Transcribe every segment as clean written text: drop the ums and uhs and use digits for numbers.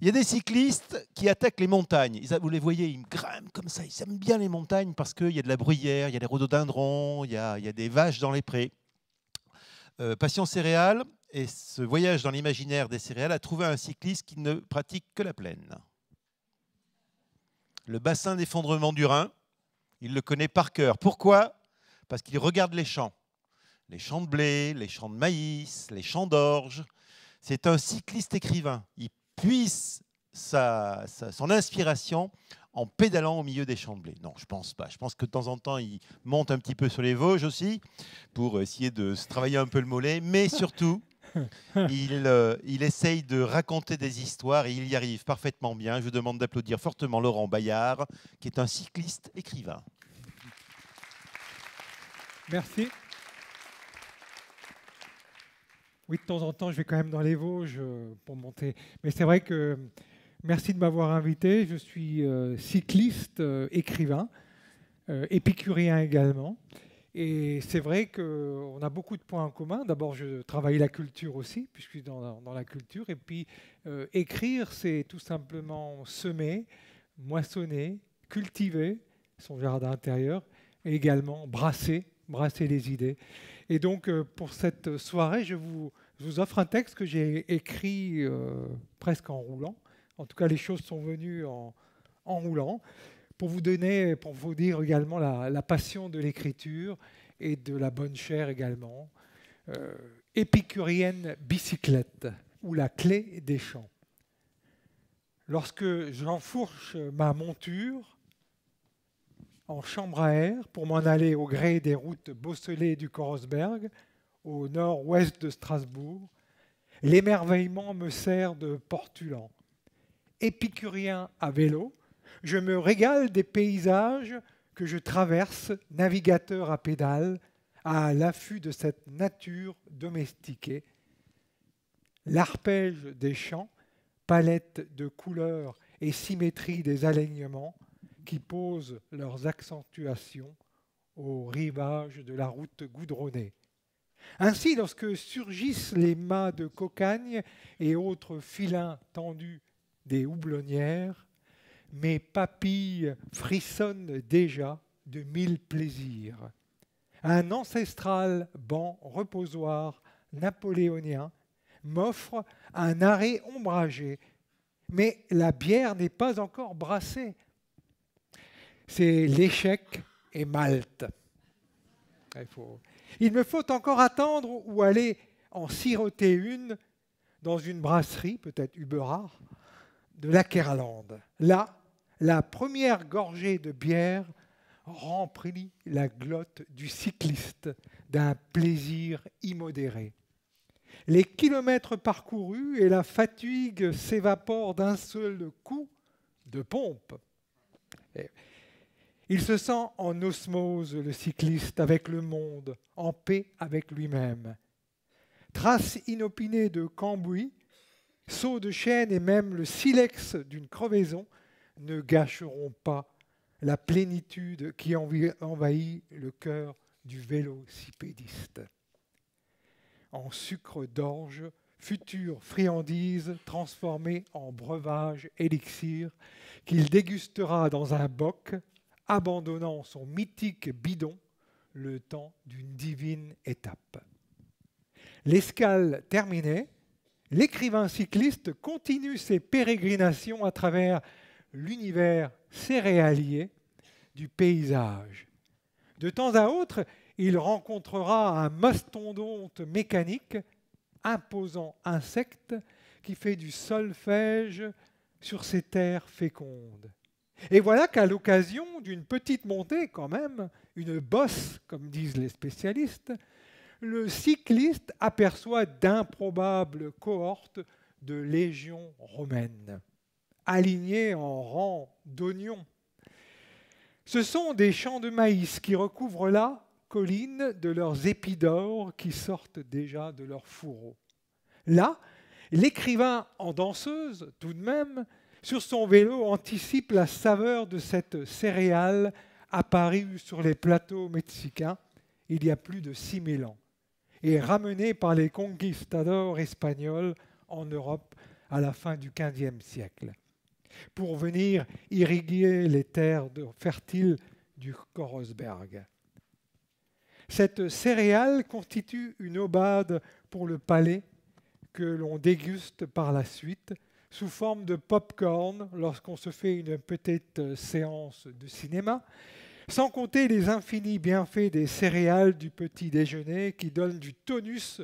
Il y a des cyclistes qui attaquent les montagnes. Vous les voyez, ils me grimpent comme ça. Ils aiment bien les montagnes parce qu'il y a de la bruyère, il y a des rhododendrons, il y a des vaches dans les prés. Passion céréales, et ce voyage dans l'imaginaire des céréales a trouvé un cycliste qui ne pratique que la plaine. Le bassin d'effondrement du Rhin, il le connaît par cœur. Pourquoi? Parce qu'il regarde les champs de blé, les champs de maïs, les champs d'orge. C'est un cycliste écrivain. Il puise son inspiration en pédalant au milieu des champs de blé. Non, je pense pas. Je pense que de temps en temps, il monte un petit peu sur les Vosges aussi pour essayer de se travailler un peu le mollet, mais surtout, il essaye de raconter des histoires et il y arrive parfaitement bien. Je vous demande d'applaudir fortement Laurent Bayard, qui est un cycliste écrivain. Merci. Oui, de temps en temps, je vais quand même dans les Vosges pour monter. Mais c'est vrai que merci de m'avoir invité. Je suis cycliste, écrivain, épicurien également. Et c'est vrai qu'on a beaucoup de points en commun. D'abord, je travaille la culture aussi, puisque je suis dans la culture. Et puis, écrire, c'est tout simplement semer, moissonner, cultiver son jardin intérieur et également brasser les idées. Et donc, pour cette soirée, je vous offre un texte que j'ai écrit presque en roulant. En tout cas, les choses sont venues en roulant, pour vous dire également la passion de l'écriture et de la bonne chère également. Épicurienne bicyclette, ou la clé des champs. Lorsque j'enfourche ma monture en chambre à air pour m'en aller au gré des routes bosselées du Korosberg, au nord-ouest de Strasbourg, l'émerveillement me sert de portulan. Épicurien à vélo, je me régale des paysages que je traverse, navigateur à pédale, à l'affût de cette nature domestiquée. L'arpège des champs, palette de couleurs et symétrie des alignements qui posent leurs accentuations au rivage de la route goudronnée. Ainsi, lorsque surgissent les mâts de cocagne et autres filins tendus des houblonnières, mes papilles frissonnent déjà de 1000 plaisirs. Un ancestral banc reposoir napoléonien m'offre un arrêt ombragé, mais la bière n'est pas encore brassée. C'est l'échec et Malte. Il me faut encore attendre ou aller en siroter une dans une brasserie, peut-être Uberard, de l'Ackerland. Là, la première gorgée de bière remplit la glotte du cycliste d'un plaisir immodéré. Les kilomètres parcourus et la fatigue s'évaporent d'un seul coup de pompe. Il se sent en osmose, le cycliste, avec le monde, en paix avec lui-même. Traces inopinées de cambouis, sauts de chêne et même le silex d'une crevaison ne gâcheront pas la plénitude qui envahit le cœur du vélocipédiste. En sucre d'orge, future friandise transformée en breuvage élixir qu'il dégustera dans un boc, abandonnant son mythique bidon le temps d'une divine étape. L'escale terminée, l'écrivain cycliste continue ses pérégrinations à travers l'univers céréalier du paysage. De temps à autre, il rencontrera un mastodonte mécanique, imposant insecte, qui fait du solfège sur ces terres fécondes. Et voilà qu'à l'occasion d'une petite montée quand même, une bosse, comme disent les spécialistes, le cycliste aperçoit d'improbables cohortes de légions romaines, alignées en rang d'oignons. Ce sont des champs de maïs qui recouvrent la colline de leurs épis d'or qui sortent déjà de leurs fourreaux. Là, l'écrivain en danseuse, tout de même, sur son vélo, anticipe la saveur de cette céréale apparue sur les plateaux mexicains il y a plus de 6000 ans et ramenée par les conquistadors espagnols en Europe à la fin du XVe siècle, pour venir irriguer les terres fertiles du Korosberg. Cette céréale constitue une aubade pour le palais que l'on déguste par la suite sous forme de pop-corn lorsqu'on se fait une petite séance de cinéma, sans compter les infinis bienfaits des céréales du petit déjeuner qui donnent du tonus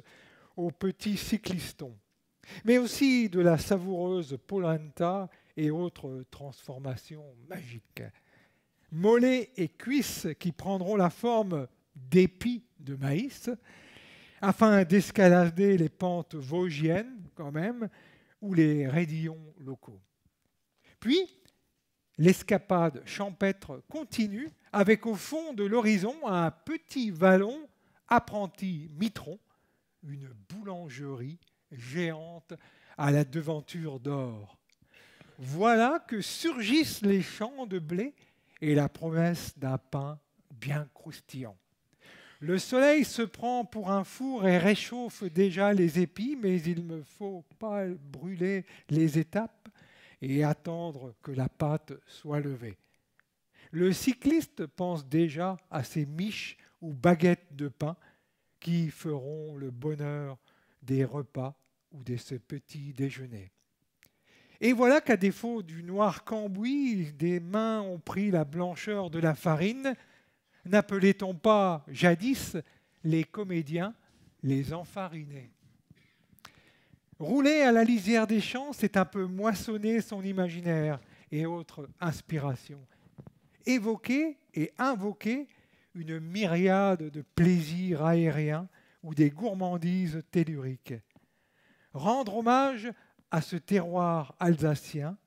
aux petits cyclistons, mais aussi de la savoureuse polenta et autres transformations magiques. Mollets et cuisses qui prendront la forme d'épis de maïs, afin d'escalader les pentes vosgiennes quand même, ou les raidillons locaux. Puis, l'escapade champêtre continue avec au fond de l'horizon un petit vallon apprenti mitron, une boulangerie géante à la devanture d'or. Voilà que surgissent les champs de blé et la promesse d'un pain bien croustillant. Le soleil se prend pour un four et réchauffe déjà les épis, mais il ne faut pas brûler les étapes et attendre que la pâte soit levée. Le cycliste pense déjà à ses miches ou baguettes de pain qui feront le bonheur des repas ou de ce petit déjeuner. Et voilà qu'à défaut du noir cambouis, des mains ont pris la blancheur de la farine. N'appelait-on pas jadis les comédiens les enfarinés? Rouler à la lisière des champs, c'est un peu moissonner son imaginaire et autres inspirations. Évoquer et invoquer une myriade de plaisirs aériens ou des gourmandises telluriques. Rendre hommage à ce terroir alsacien,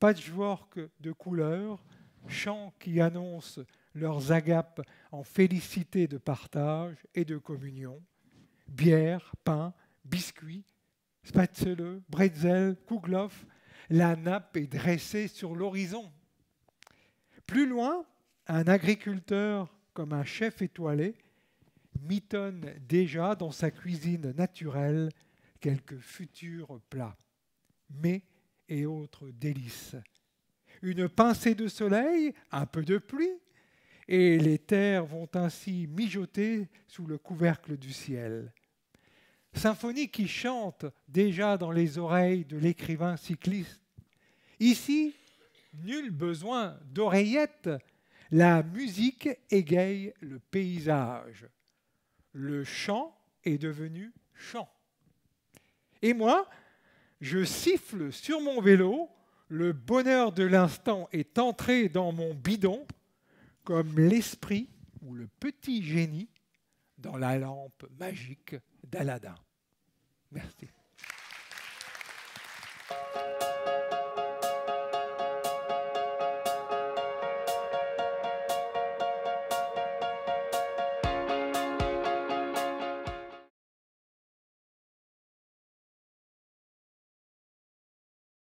patchwork de couleurs, chants qui annoncent leurs agapes en félicité de partage et de communion, bière, pain, biscuits, spätzle, bretzel, kouglof, la nappe est dressée sur l'horizon. Plus loin, un agriculteur comme un chef étoilé mitonne déjà dans sa cuisine naturelle quelques futurs plats, mets et autres délices. Une pincée de soleil, un peu de pluie, et les terres vont ainsi mijoter sous le couvercle du ciel. Symphonie qui chante déjà dans les oreilles de l'écrivain cycliste. Ici, nul besoin d'oreillettes, la musique égaye le paysage. Le chant est devenu chant. Et moi, je siffle sur mon vélo, le bonheur de l'instant est entré dans mon bidon, comme l'esprit ou le petit génie dans la lampe magique d'Aladin. Merci.